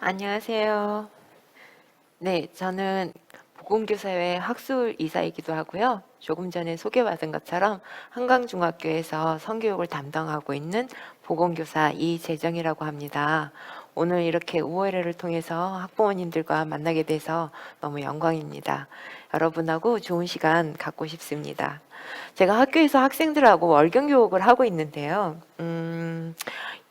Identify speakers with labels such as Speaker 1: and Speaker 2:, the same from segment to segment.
Speaker 1: 안녕하세요. 네, 저는 보건교사회 학술 이사이기도 하고요. 조금 전에 소개받은 것처럼 한강중학교에서 성교육을 담당하고 있는 보건교사 이재정이라고 합니다. 오늘 이렇게 우월회를 통해서 학부모님들과 만나게 돼서 너무 영광입니다. 여러분하고 좋은 시간 갖고 싶습니다. 제가 학교에서 학생들하고 월경교육을 하고 있는데요.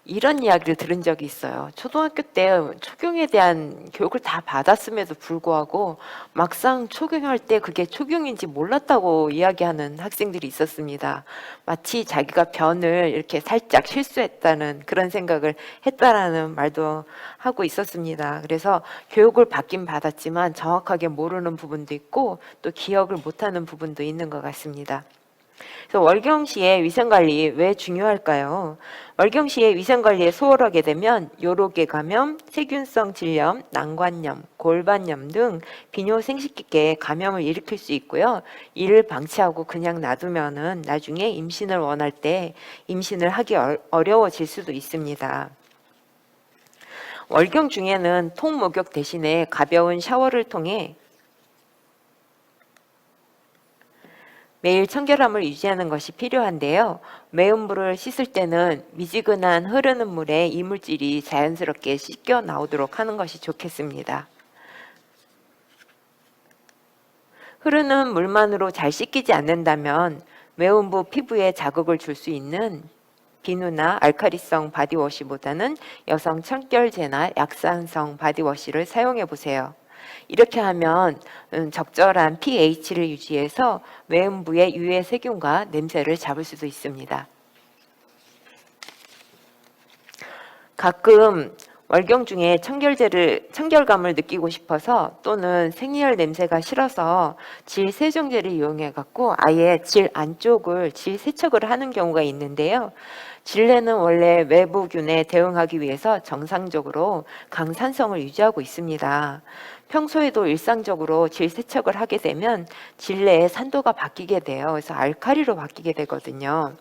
Speaker 1: 이런 이야기를 들은 적이 있어요. 초등학교 때 초경에 대한 교육을 다 받았음에도 불구하고 막상 초경할 때 그게 초경인지 몰랐다고 이야기하는 학생들이 있었습니다. 마치 자기가 변을 이렇게 살짝 실수했다는 그런 생각을 했다라는 말도 하고 있었습니다. 그래서 교육을 받긴 받았지만 정확하게 모르는 부분도 있고 또 기억을 못하는 부분도 있는 것 같습니다. 그래서 월경시의 위생관리 왜 중요할까요? 월경시의 위생관리에 소홀하게 되면 요로계 감염, 세균성 질염, 난관염, 골반염 등 비뇨생식기계 감염을 일으킬 수 있고요. 이를 방치하고 그냥 놔두면은 나중에 임신을 원할 때 임신을 하기 어려워질 수도 있습니다. 월경 중에는 통목욕 대신에 가벼운 샤워를 통해 매일 청결함을 유지하는 것이 필요한데요. 매운 물을 씻을 때는 미지근한 흐르는 물에 이물질이 자연스럽게 씻겨 나오도록 하는 것이 좋겠습니다. 흐르는 물만으로 잘 씻기지 않는다면 매운부 피부에 자극을 줄 수 있는 비누나 알카리성 바디워시보다는 여성 청결제나 약산성 바디워시를 사용해 보세요. 이렇게 하면 적절한 pH를 유지해서 외음부의 유해 세균과 냄새를 잡을 수도 있습니다. 가끔 월경 중에 청결감을 느끼고 싶어서 또는 생리혈 냄새가 싫어서 질 세정제를 이용해 갖고 아예 질 안쪽을 질 세척을 하는 경우가 있는데요. 질내는 원래 외부균에 대응하기 위해서 정상적으로 강산성을 유지하고 있습니다. 평소에도 일상적으로 질 세척을 하게 되면 질내의 산도가 바뀌게 돼요. 그래서 알칼리로 바뀌게 되거든요.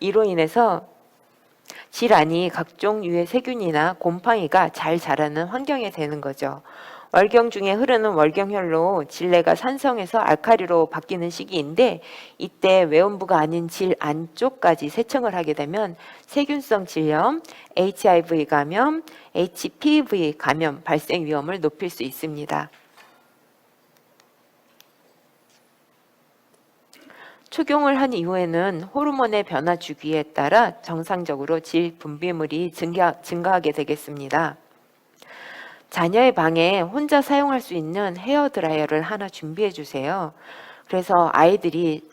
Speaker 1: 이로 인해서 질환이 각종 유해 세균이나 곰팡이가 잘 자라는 환경이 되는 거죠. 월경 중에 흐르는 월경혈로 질내가 산성에서 알칼리로 바뀌는 시기인데 이때 외음부가 아닌 질 안쪽까지 세청을 하게 되면 세균성 질염, HIV 감염, HPV 감염 발생 위험을 높일 수 있습니다. 초경을 한 이후에는 호르몬의 변화 주기에 따라 정상적으로 질 분비물이 증가하게 되겠습니다. 자녀의 방에 혼자 사용할 수 있는 헤어드라이어를 하나 준비해 주세요. 그래서 아이들이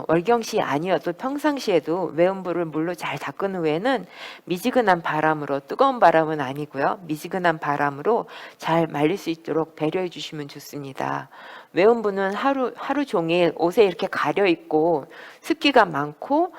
Speaker 1: 월경시 아니어도 평상시에도 외음부를 물로 잘 닦은 후에는 미지근한 바람으로, 뜨거운 바람은 아니고요. 미지근한 바람으로 잘 말릴 수 있도록 배려해 주시면 좋습니다. 외음부는 하루 종일 옷에 이렇게 가려 있고 습기가 많고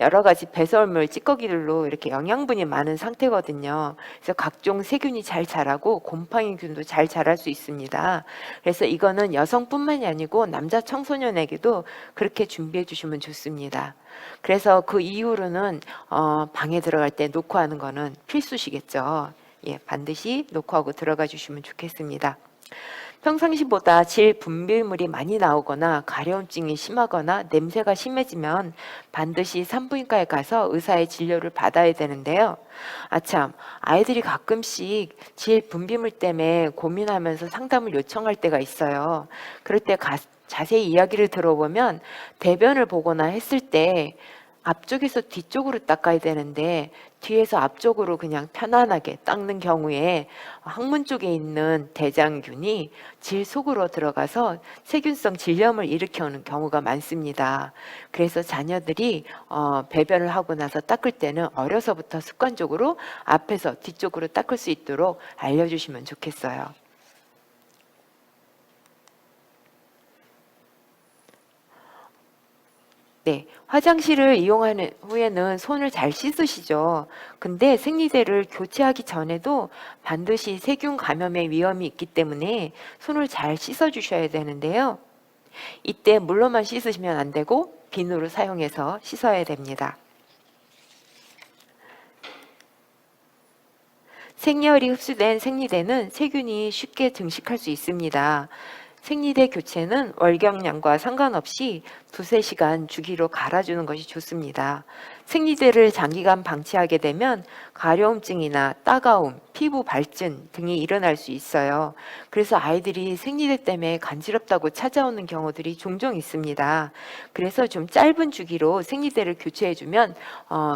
Speaker 1: 여러 가지 배설물, 찌꺼기들로 이렇게 영양분이 많은 상태거든요. 그래서 각종 세균이 잘 자라고 곰팡이균도 잘 자랄 수 있습니다. 그래서 이거는 여성뿐만이 아니고 남자 청소년에게도 그렇게 준비해 주시면 좋습니다. 그래서 그 이후로는 방에 들어갈 때 놓고 하는 거는 필수시겠죠. 예, 반드시 놓고 하고 들어가 주시면 좋겠습니다. 평상시보다 질 분비물이 많이 나오거나 가려움증이 심하거나 냄새가 심해지면 반드시 산부인과에 가서 의사의 진료를 받아야 되는데요. 아참, 아이들이 가끔씩 질 분비물 때문에 고민하면서 상담을 요청할 때가 있어요. 그럴 때 자세히 이야기를 들어보면 대변을 보거나 했을 때 앞쪽에서 뒤쪽으로 닦아야 되는데 뒤에서 앞쪽으로 그냥 편안하게 닦는 경우에 항문 쪽에 있는 대장균이 질 속으로 들어가서 세균성 질염을 일으켜오는 경우가 많습니다. 그래서 자녀들이 배변을 하고 나서 닦을 때는 어려서부터 습관적으로 앞에서 뒤쪽으로 닦을 수 있도록 알려주시면 좋겠어요. 네, 화장실을 이용한 후에는 손을 잘 씻으시죠. 근데 생리대를 교체하기 전에도 반드시 세균 감염의 위험이 있기 때문에 손을 잘 씻어 주셔야 되는데요. 이때 물로만 씻으시면 안 되고 비누를 사용해서 씻어야 됩니다. 생리혈이 흡수된 생리대는 세균이 쉽게 증식할 수 있습니다. 생리대 교체는 월경량과 상관없이 두세 시간 주기로 갈아주는 것이 좋습니다. 생리대를 장기간 방치하게 되면 가려움증이나 따가움, 피부 발진 등이 일어날 수 있어요. 그래서 아이들이 생리대 때문에 간지럽다고 찾아오는 경우들이 종종 있습니다. 그래서 좀 짧은 주기로 생리대를 교체해주면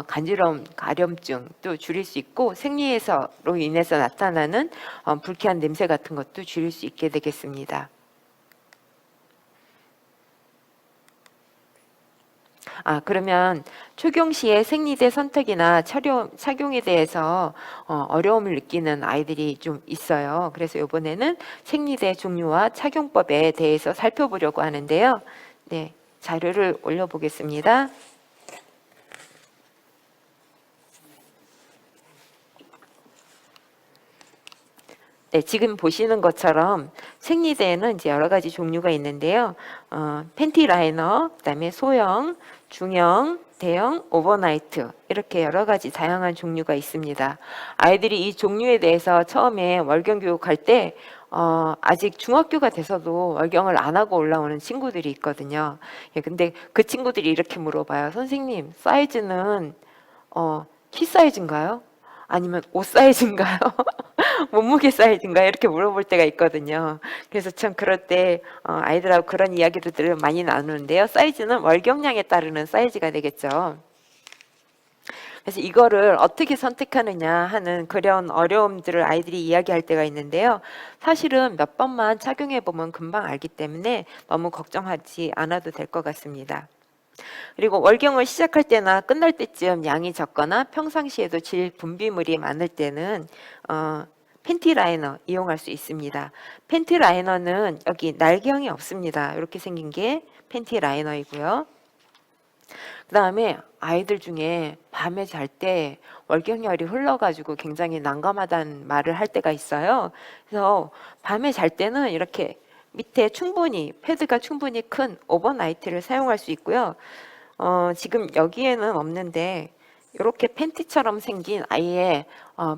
Speaker 1: 간지러움, 가려움증도 줄일 수 있고 생리에서로 인해서 나타나는 불쾌한 냄새 같은 것도 줄일 수 있게 되겠습니다. 그러면 초경 시에 생리대 선택이나 착용에 대해서 어려움을 느끼는 아이들이 좀 있어요. 그래서 이번에는 생리대 종류와 착용법에 대해서 살펴보려고 하는데요. 네, 자료를 올려보겠습니다. 네, 지금 보시는 것처럼 생리대에는 이제 여러 가지 종류가 있는데요. 팬티 라이너, 그다음에 소형, 중형, 대형, 오버나이트 이렇게 여러 가지 다양한 종류가 있습니다. 아이들이 이 종류에 대해서 처음에 월경 교육할 때 아직 중학교가 돼서도 월경을 안 하고 올라오는 친구들이 있거든요. 예, 근데 그 친구들이 이렇게 물어봐요. 선생님, 사이즈는 키 사이즈인가요? 아니면 옷 사이즈인가요? 몸무게 사이즈인가 이렇게 물어볼 때가 있거든요. 그래서 참 그럴 때 아이들하고 그런 이야기들을 많이 나누는데요. 사이즈는 월경량에 따르는 사이즈가 되겠죠. 그래서 이거를 어떻게 선택하느냐 하는 그런 어려움들을 아이들이 이야기할 때가 있는데요. 사실은 몇 번만 착용해 보면 금방 알기 때문에 너무 걱정하지 않아도 될 것 같습니다. 그리고 월경을 시작할 때나 끝날 때쯤 양이 적거나 평상시에도 질 분비물이 많을 때는 팬티 라이너 이용할 수 있습니다. 팬티 라이너는 여기 날경이 없습니다. 이렇게 생긴 게 팬티 라이너이고요. 그 다음에 아이들 중에 밤에 잘 때 월경열이 흘러가지고 굉장히 난감하다는 말을 할 때가 있어요. 그래서 밤에 잘 때는 이렇게 밑에 패드가 충분히 큰 오버나이트를 사용할 수 있고요. 지금 여기에는 없는데 이렇게 팬티처럼 생긴 아예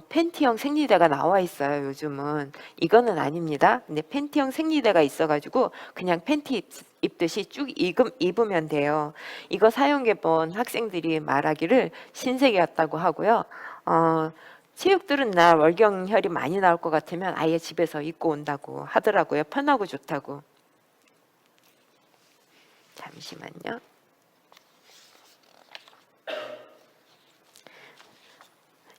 Speaker 1: 팬티형 생리대가 나와 있어요. 요즘은 이거는 아닙니다. 근데 팬티형 생리대가 있어가지고 그냥 팬티 입듯이 쭉 입으면 돼요. 이거 사용해본 학생들이 말하기를 신세계였다고 하고요. 체육 들은 날 월경혈이 많이 나올 것 같으면 아예 집에서 입고 온다고 하더라고요. 편하고 좋다고. 잠시만요.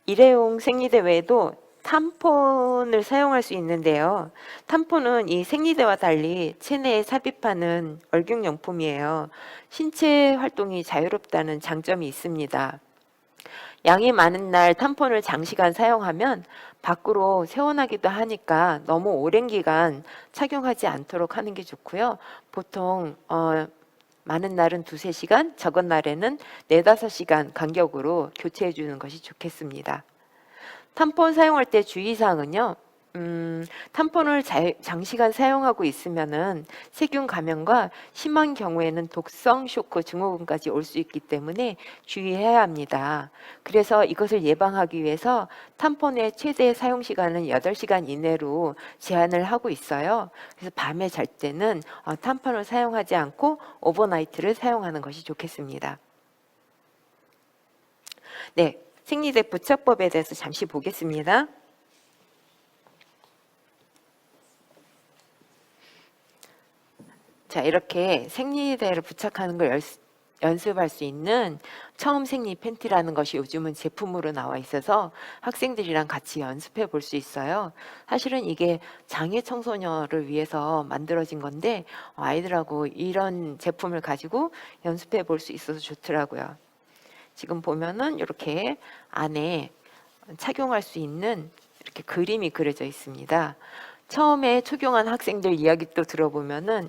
Speaker 1: 일회용 생리대 외에도 탐폰을 사용할 수 있는데요. 탐폰은 이 생리대와 달리 체내에 삽입하는 월경용품이에요. 신체 활동이 자유롭다는 장점이 있습니다. 양이 많은 날 탐폰을 장시간 사용하면 밖으로 새어나기도 하니까 너무 오랜 기간 착용하지 않도록 하는 게 좋고요. 보통 많은 날은 2~3시간, 적은 날에는 4~5시간 간격으로 교체해 주는 것이 좋겠습니다. 탐폰 사용할 때 주의사항은요. 탐폰을 장시간 사용하고 있으면은 세균 감염과 심한 경우에는 독성 쇼크 증후군까지 올 수 있기 때문에 주의해야 합니다. 그래서 이것을 예방하기 위해서 탐폰의 최대 사용 시간은 8시간 이내로 제한을 하고 있어요. 그래서 밤에 잘 때는 탐폰을 사용하지 않고 오버나이트를 사용하는 것이 좋겠습니다. 네, 생리대 부착법에 대해서 잠시 보겠습니다. 자, 이렇게 생리대를 부착하는 걸 연습할 수 있는 처음 생리 팬티라는 것이 요즘은 제품으로 나와 있어서 학생들이랑 같이 연습해 볼 수 있어요. 사실은 이게 장애 청소년을 위해서 만들어진 건데 아이들하고 이런 제품을 가지고 연습해 볼 수 있어서 좋더라고요. 지금 보면은 이렇게 안에 착용할 수 있는 이렇게 그림이 그려져 있습니다. 처음에 착용한 학생들 이야기 또 들어보면은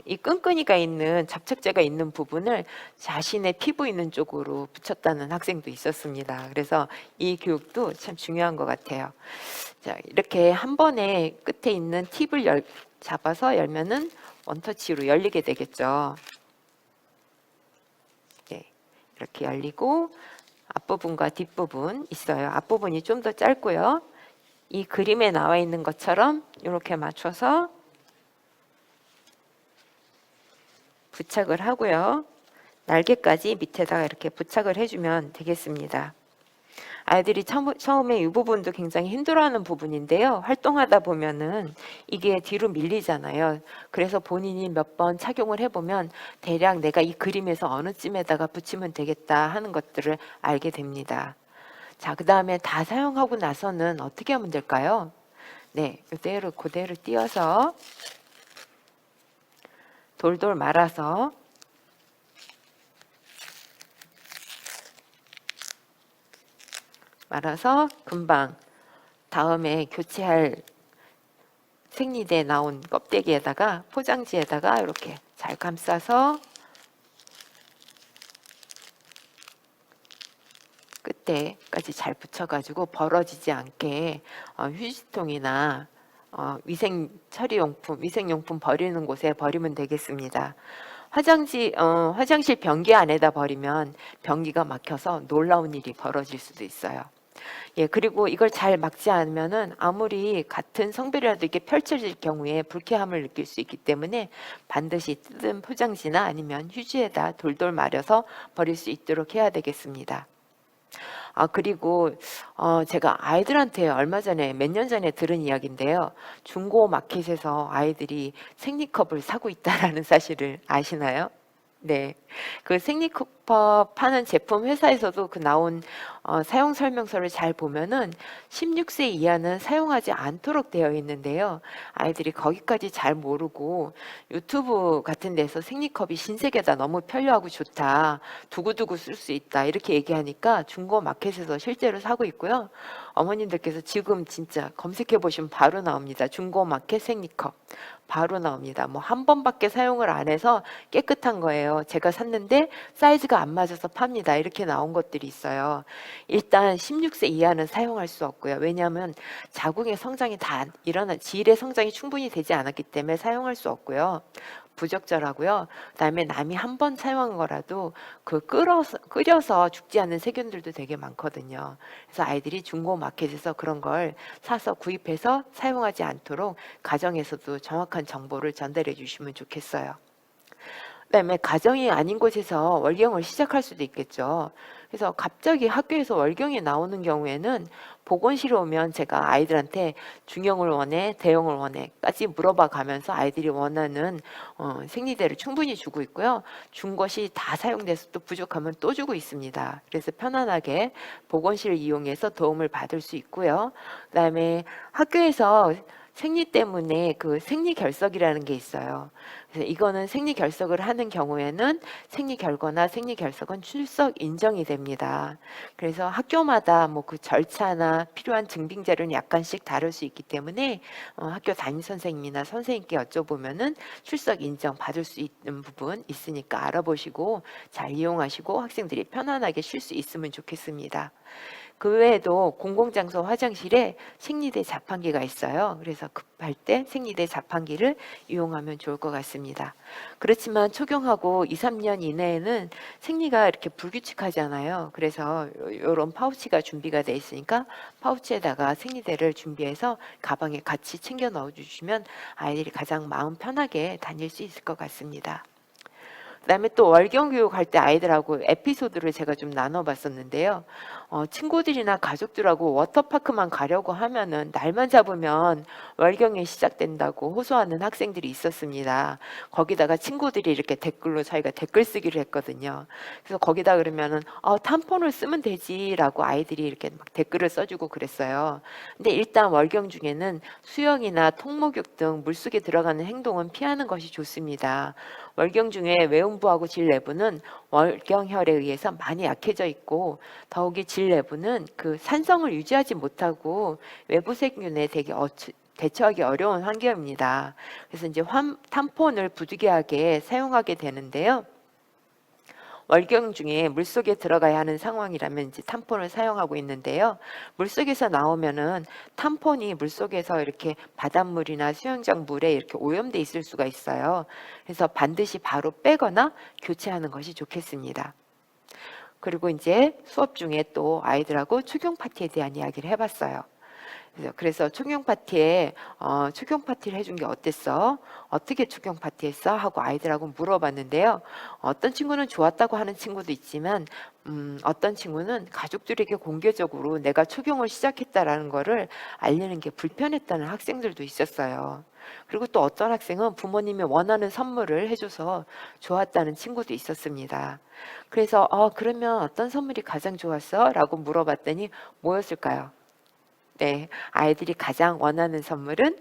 Speaker 1: 이 끈끈이가 있는 접착제가 있는 부분을 자신의 피부 있는 쪽으로 붙였다는 학생도 있었습니다. 그래서 이 교육도 참 중요한 것 같아요. 자, 이렇게 한 번에 끝에 있는 팁을 잡아서 열면은 원터치로 열리게 되겠죠. 네, 이렇게 열리고 앞부분과 뒷부분 있어요. 앞부분이 좀 더 짧고요. 이 그림에 나와 있는 것처럼 이렇게 맞춰서 부착을 하고요. 날개까지 밑에다가 이렇게 부착을 해주면 되겠습니다. 아이들이 처음에 이 부분도 굉장히 힘들어하는 부분인데요. 활동하다 보면은 이게 뒤로 밀리잖아요. 그래서 본인이 몇 번 착용을 해보면 대략 내가 이 그림에서 어느 쯤에다가 붙이면 되겠다 하는 것들을 알게 됩니다. 자, 그 다음에 다 사용하고 나서는 어떻게 하면 될까요? 네, 그대로 띄어서 돌돌 말아서 금방 다음에 교체할 생리대 나온 껍데기에다가 포장지에다가 이렇게 잘 감싸서 끝에까지 잘 붙여가지고 벌어지지 않게 휴지통이나 위생 처리용품, 위생용품 버리는 곳에 버리면 되겠습니다. 화장실 변기 안에다 버리면 변기가 막혀서 놀라운 일이 벌어질 수도 있어요. 예, 그리고 이걸 잘 막지 않으면은 아무리 같은 성별이라도 이게 펼쳐질 경우에 불쾌함을 느낄 수 있기 때문에 반드시 뜯은 포장지나 아니면 휴지에다 돌돌 말아서 버릴 수 있도록 해야 되겠습니다. 그리고 제가 아이들한테 얼마 전에 몇 년 전에 들은 이야기인데요. 중고 마켓에서 아이들이 생리컵을 사고 있다라는 사실을 아시나요? 네. 그 생리컵 파는 제품 회사에서도 그 나온 사용 설명서를 잘 보면은 16세 이하는 사용하지 않도록 되어 있는데요. 아이들이 거기까지 잘 모르고 유튜브 같은 데서 생리컵이 신세계다, 너무 편리하고 좋다, 두고두고 쓸 수 있다 이렇게 얘기하니까 중고 마켓에서 실제로 사고 있고요. 어머님들께서 지금 진짜 검색해 보시면 바로 나옵니다. 중고 마켓 생리컵. 바로 나옵니다. 뭐 한 번밖에 사용을 안 해서 깨끗한 거예요. 제가 샀는데 사이즈가 안 맞아서 팝니다. 이렇게 나온 것들이 있어요. 일단 16세 이하는 사용할 수 없고요. 왜냐하면 자궁의 성장이 다 일어나, 질의 성장이 충분히 되지 않았기 때문에 사용할 수 없고요. 부적절하고요. 그다음에 남이 한 번 사용한 거라도 그 끓여서 죽지 않는 세균들도 되게 많거든요. 그래서 아이들이 중고 마켓에서 그런 걸 사서 구입해서 사용하지 않도록 가정에서도 정확한 정보를 전달해 주시면 좋겠어요. 그다음에 가정이 아닌 곳에서 월경을 시작할 수도 있겠죠. 그래서 갑자기 학교에서 월경이 나오는 경우에는 보건실에 오면 제가 아이들한테 중형을 원해, 대형을 원해?까지 물어봐 가면서 아이들이 원하는 생리대를 충분히 주고 있고요. 준 것이 다 사용돼서 또 부족하면 또 주고 있습니다. 그래서 편안하게 보건실을 이용해서 도움을 받을 수 있고요. 그다음에 학교에서 생리 때문에 그 생리 결석이라는 게 있어요. 그래서 이거는 생리 결석을 하는 경우에는 생리 결과나 생리 결석은 출석 인정이 됩니다. 그래서 학교마다 뭐 그 절차나 필요한 증빙 자료는 약간씩 다를 수 있기 때문에 학교 담임 선생님이나 선생님께 여쭤보면은 출석 인정 받을 수 있는 부분 있으니까 알아보시고 잘 이용하시고 학생들이 편안하게 쉴 수 있으면 좋겠습니다. 그 외에도 공공장소 화장실에 생리대 자판기가 있어요. 그래서 급할 때 생리대 자판기를 이용하면 좋을 것 같습니다. 그렇지만 초경하고 2, 3년 이내에는 생리가 이렇게 불규칙하잖아요. 그래서 이런 파우치가 준비가 돼 있으니까 파우치에다가 생리대를 준비해서 가방에 같이 챙겨 넣어주시면 아이들이 가장 마음 편하게 다닐 수 있을 것 같습니다. 그다음에 또 월경 교육할 때 아이들하고 에피소드를 제가 좀 나눠봤었는데요. 친구들이나 가족들하고 워터파크만 가려고 하면은 날만 잡으면 월경이 시작된다고 호소하는 학생들이 있었습니다. 거기다가 친구들이 이렇게 댓글로 저희가 댓글 쓰기를 했거든요. 그래서 거기다 그러면은 탐폰을 쓰면 되지라고 아이들이 이렇게 막 댓글을 써주고 그랬어요. 근데 일단 월경 중에는 수영이나 통목욕 등 물속에 들어가는 행동은 피하는 것이 좋습니다. 월경 중에 외음부하고 질 내부는 월경혈에 의해서 많이 약해져 있고 더욱이 질 내부는 그 산성을 유지하지 못하고 외부 세균에 되게 대처하기 어려운 환경입니다. 그래서 이제 탐폰을 부득이하게 사용하게 되는데요. 월경 중에 물속에 들어가야 하는 상황이라면 이제 탐폰을 사용하고 있는데요. 물속에서 나오면은 탐폰이 물속에서 이렇게 바닷물이나 수영장 물에 이렇게 오염돼 있을 수가 있어요. 그래서 반드시 바로 빼거나 교체하는 것이 좋겠습니다. 그리고 이제 수업 중에 또 아이들하고 축용 파티에 대한 이야기를 해봤어요. 그래서 초경 파티에 초경 파티를 해준 게 어땠어? 어떻게 초경 파티했어? 하고 아이들하고 물어봤는데요. 어떤 친구는 좋았다고 하는 친구도 있지만 어떤 친구는 가족들에게 공개적으로 내가 초경을 시작했다라는 거를 알리는 게 불편했다는 학생들도 있었어요. 그리고 또 어떤 학생은 부모님이 원하는 선물을 해줘서 좋았다는 친구도 있었습니다. 그래서 그러면 어떤 선물이 가장 좋았어? 라고 물어봤더니 뭐였을까요? 네, 아이들이 가장 원하는 선물은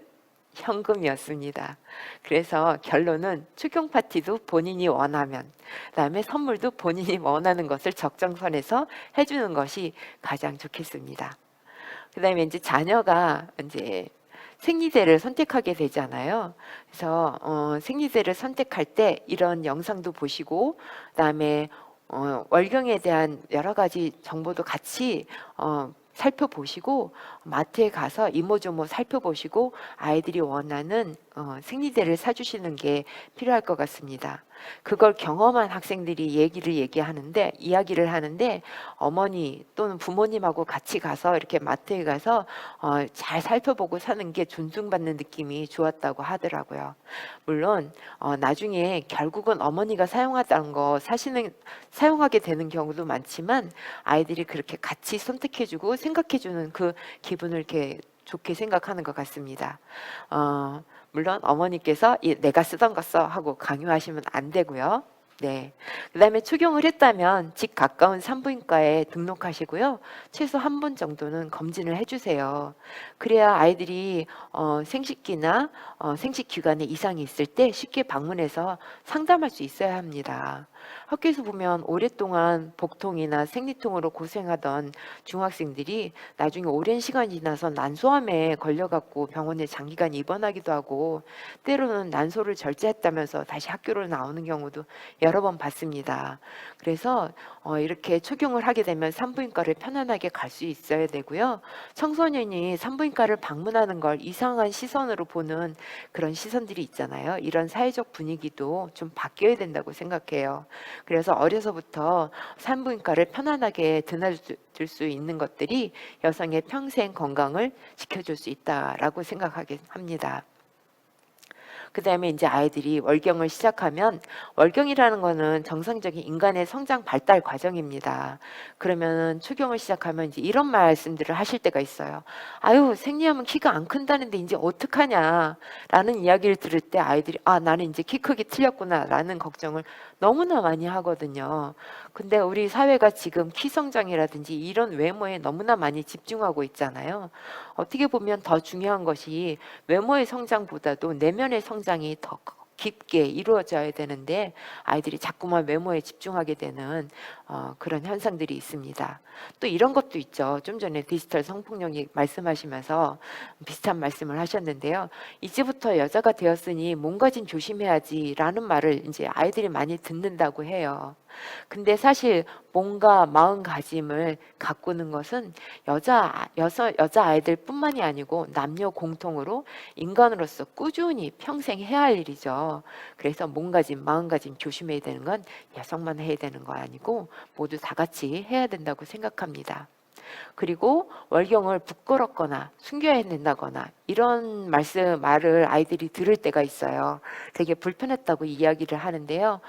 Speaker 1: 현금이었습니다. 그래서 결론은 축용 파티도 본인이 원하면, 그다음에 선물도 본인이 원하는 것을 적정선에서 해주는 것이 가장 좋겠습니다. 그다음에 이제 자녀가 이제 생리대를 선택하게 되잖아요. 그래서 생리대를 선택할 때 이런 영상도 보시고, 그다음에 월경에 대한 여러 가지 정보도 같이 살펴보시고 마트에 가서 이모저모 살펴보시고 아이들이 원하는 생리대를 사주시는 게 필요할 것 같습니다. 그걸 경험한 학생들이 이야기를 하는데 어머니 또는 부모님하고 같이 가서 이렇게 마트에 가서 잘 살펴보고 사는 게 존중받는 느낌이 좋았다고 하더라고요. 물론 나중에 결국은 어머니가 사용하던 거 사용하게 되는 경우도 많지만 아이들이 그렇게 같이 선택해주고 생각해주는 그 기분을 이렇게 좋게 생각하는 것 같습니다. 물론 어머니께서 내가 쓰던 거 써 하고 강요하시면 안 되고요. 네. 그다음에 추경을 했다면 집 가까운 산부인과에 등록하시고요. 최소 한 번 정도는 검진을 해주세요. 그래야 아이들이 생식기나 생식기관에 이상이 있을 때 쉽게 방문해서 상담할 수 있어야 합니다. 학교에서 보면 오랫동안 복통이나 생리통으로 고생하던 중학생들이 나중에 오랜 시간이 지나서 난소암에 걸려갖고 병원에 장기간 입원하기도 하고 때로는 난소를 절제했다면서 다시 학교로 나오는 경우도 여러 번 봤습니다. 그래서 이렇게 초경을 하게 되면 산부인과를 편안하게 갈 수 있어야 되고요. 청소년이 산부인과를 방문하는 걸 이상한 시선으로 보는 그런 시선들이 있잖아요. 이런 사회적 분위기도 좀 바뀌어야 된다고 생각해요. 그래서 어려서부터 산부인과를 편안하게 드나들 수 있는 것들이 여성의 평생 건강을 지켜줄 수 있다라고 생각하게 합니다. 그 다음에 이제 아이들이 월경을 시작하면 월경이라는 거는 정상적인 인간의 성장 발달 과정입니다. 그러면 초경을 시작하면 이제 이런 말씀들을 하실 때가 있어요. 아유, 생리하면 키가 안 큰다는데 이제 어떡하냐 라는 이야기를 들을 때 아이들이 나는 이제 키 크기 틀렸구나 라는 걱정을 너무나 많이 하거든요. 근데 우리 사회가 지금 키 성장이라든지 이런 외모에 너무나 많이 집중하고 있잖아요. 어떻게 보면 더 중요한 것이 외모의 성장보다도 내면의 성장이 더 깊게 이루어져야 되는데 아이들이 자꾸만 외모에 집중하게 되는 그런 현상들이 있습니다. 또 이런 것도 있죠. 좀 전에 디지털 성폭력 말씀하시면서 비슷한 말씀을 하셨는데요. 이제부터 여자가 되었으니 몸가짐 조심해야지라는 말을 이제 아이들이 많이 듣는다고 해요. 근데 사실 몸과 마음가짐을 가꾸는 것은 여자 아이들뿐만이 아니고 남녀 공통으로 인간으로서 꾸준히 평생 해야 할 일이죠. 그래서 몸가짐, 마음가짐 조심해야 되는 건 여성만 해야 되는 거 아니고 모두 다 같이 해야 된다고 생각합니다. 그리고 월경을 부끄럽거나 숨겨야 된다거나 이런 말을 아이들이 들을 때가 있어요. 되게 불편했다고 이야기를 하는데요.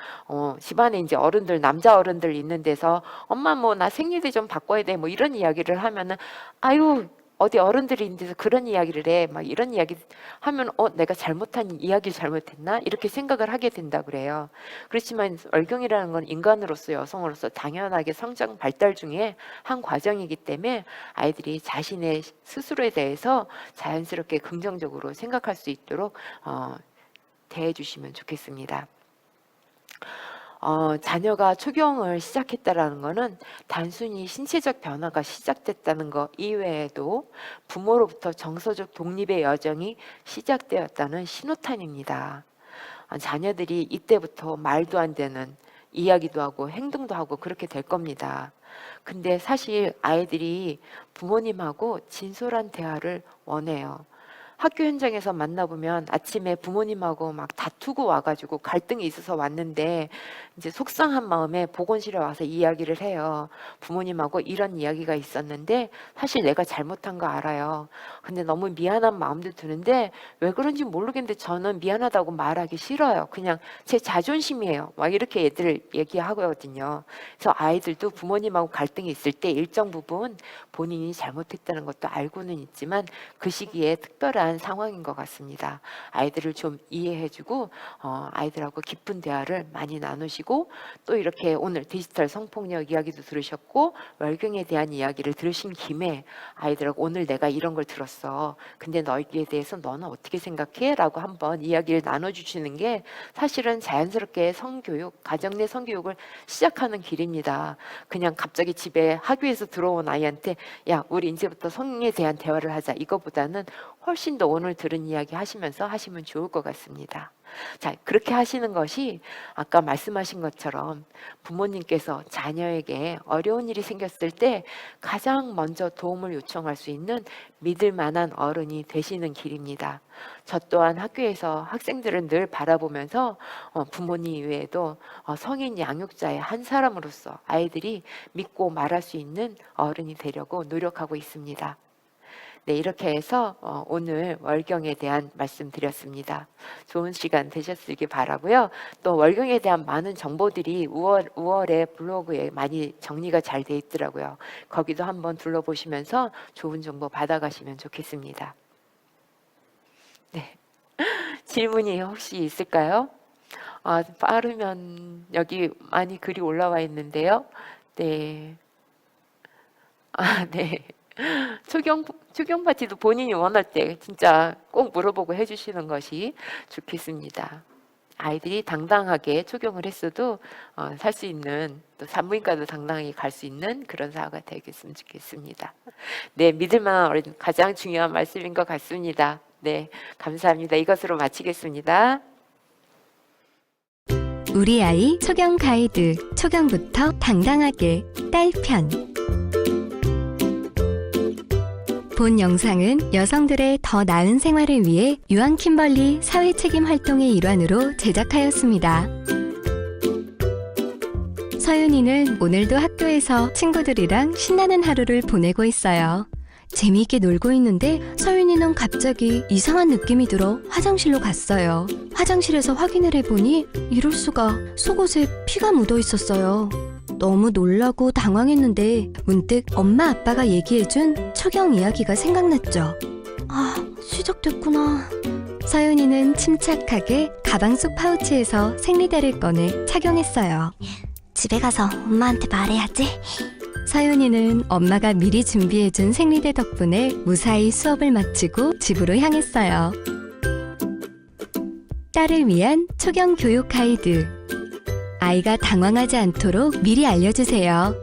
Speaker 1: 집안에 이제 남자 어른들 있는 데서 엄마 뭐 나 생리대 좀 바꿔야 돼 뭐 이런 이야기를 하면은 아유 어디 어른들이 있는 데서 그런 이야기를 해 막 이런 이야기 하면 내가 이야기를 잘못했나 이렇게 생각을 하게 된다 그래요. 그렇지만 월경이라는 건 인간으로서 여성으로서 당연하게 성장 발달 중에 한 과정이기 때문에 아이들이 자신의 스스로에 대해서 자연스럽게 긍정적으로 생각할 수 있도록 대해 주시면 좋겠습니다. 자녀가 초경을 시작했다라는 것은 단순히 신체적 변화가 시작됐다는 것 이외에도 부모로부터 정서적 독립의 여정이 시작되었다는 신호탄입니다. 자녀들이 이때부터 말도 안 되는 이야기도 하고 행동도 하고 그렇게 될 겁니다. 근데 사실 아이들이 부모님하고 진솔한 대화를 원해요. 학교 현장에서 만나보면 아침에 부모님하고 막 다투고 와가지고 갈등이 있어서 왔는데 이제 속상한 마음에 보건실에 와서 이야기를 해요. 부모님하고 이런 이야기가 있었는데 사실 내가 잘못한 거 알아요. 근데 너무 미안한 마음도 드는데 왜 그런지 모르겠는데 저는 미안하다고 말하기 싫어요. 그냥 제 자존심이에요. 막 이렇게 애들 얘기하거든요. 그래서 아이들도 부모님하고 갈등이 있을 때 일정 부분 본인이 잘못했다는 것도 알고는 있지만 그 시기에 특별한 상황인 것 같습니다. 아이들을 좀 이해해주고 아이들하고 깊은 대화를 많이 나누시고 또 이렇게 오늘 디지털 성폭력 이야기도 들으셨고 월경에 대한 이야기를 들으신 김에 아이들하고 오늘 내가 이런 걸 들었어. 근데 너희에 대해서 너는 어떻게 생각해? 라고 한번 이야기를 나눠주시는 게 사실은 자연스럽게 성교육, 가정 내 성교육을 시작하는 길입니다. 그냥 갑자기 집에 학교에서 들어온 아이한테 야, 우리 이제부터 성에 대한 대화를 하자. 이거보다는 훨씬 더 오늘 들은 이야기 하시면서 하시면 좋을 것 같습니다. 자, 그렇게 하시는 것이 아까 말씀하신 것처럼 부모님께서 자녀에게 어려운 일이 생겼을 때 가장 먼저 도움을 요청할 수 있는 믿을 만한 어른이 되시는 길입니다. 저 또한 학교에서 학생들을 늘 바라보면서 부모님 외에도 성인 양육자의 한 사람으로서 아이들이 믿고 말할 수 있는 어른이 되려고 노력하고 있습니다. 네, 이렇게 해서 오늘 월경에 대한 말씀 드렸습니다. 좋은 시간 되셨길 바라고요. 또 월경에 대한 많은 정보들이 5월에 블로그에 많이 정리가 잘 돼 있더라고요. 거기도 한번 둘러보시면서 좋은 정보 받아가시면 좋겠습니다. 네, 질문이 혹시 있을까요? 빠르면 여기 많이 글이 올라와 있는데요. 네. 네. 초경 파티도 본인이 원할 때 진짜 꼭 물어보고 해주시는 것이 좋겠습니다. 아이들이 당당하게 초경을 했어도 살 수 있는, 또 산부인과도 당당하게 갈 수 있는 그런 사회가 되겠으면 좋겠습니다. 네, 믿을 만한 어른, 가장 중요한 말씀인 것 같습니다. 네, 감사합니다. 이것으로 마치겠습니다.
Speaker 2: 우리 아이 초경 가이드, 초경부터 당당하게 딸편. 본 영상은 여성들의 더 나은 생활을 위해 유한 킴벌리 사회책임 활동의 일환으로 제작하였습니다. 서윤이는 오늘도 학교에서 친구들이랑 신나는 하루를 보내고 있어요. 재미있게 놀고 있는데 서윤이는 갑자기 이상한 느낌이 들어 화장실로 갔어요. 화장실에서 확인을 해보니 이럴 수가, 속옷에 피가 묻어 있었어요. 너무 놀라고 당황했는데 문득 엄마 아빠가 얘기해준 초경 이야기가 생각났죠. 시작됐구나. 서윤이는 침착하게 가방 속 파우치에서 생리대를 꺼내 착용했어요. 집에 가서 엄마한테 말해야지. 서윤이는 엄마가 미리 준비해준 생리대 덕분에 무사히 수업을 마치고 집으로 향했어요. 딸을 위한 초경 교육 가이드. 아이가 당황하지 않도록 미리 알려주세요.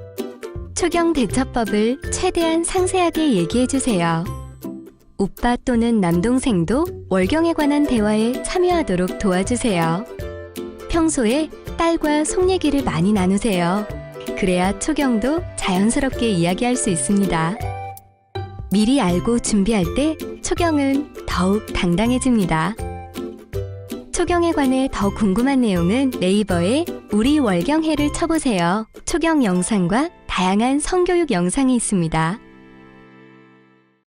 Speaker 2: 초경 대처법을 최대한 상세하게 얘기해주세요. 오빠 또는 남동생도 월경에 관한 대화에 참여하도록 도와주세요. 평소에 딸과 속 얘기를 많이 나누세요. 그래야 초경도 자연스럽게 이야기할 수 있습니다. 미리 알고 준비할 때 초경은 더욱 당당해집니다. 초경에 관해 더 궁금한 내용은 네이버에 우리 월경해를 쳐보세요. 초경 영상과 다양한 성교육 영상이 있습니다.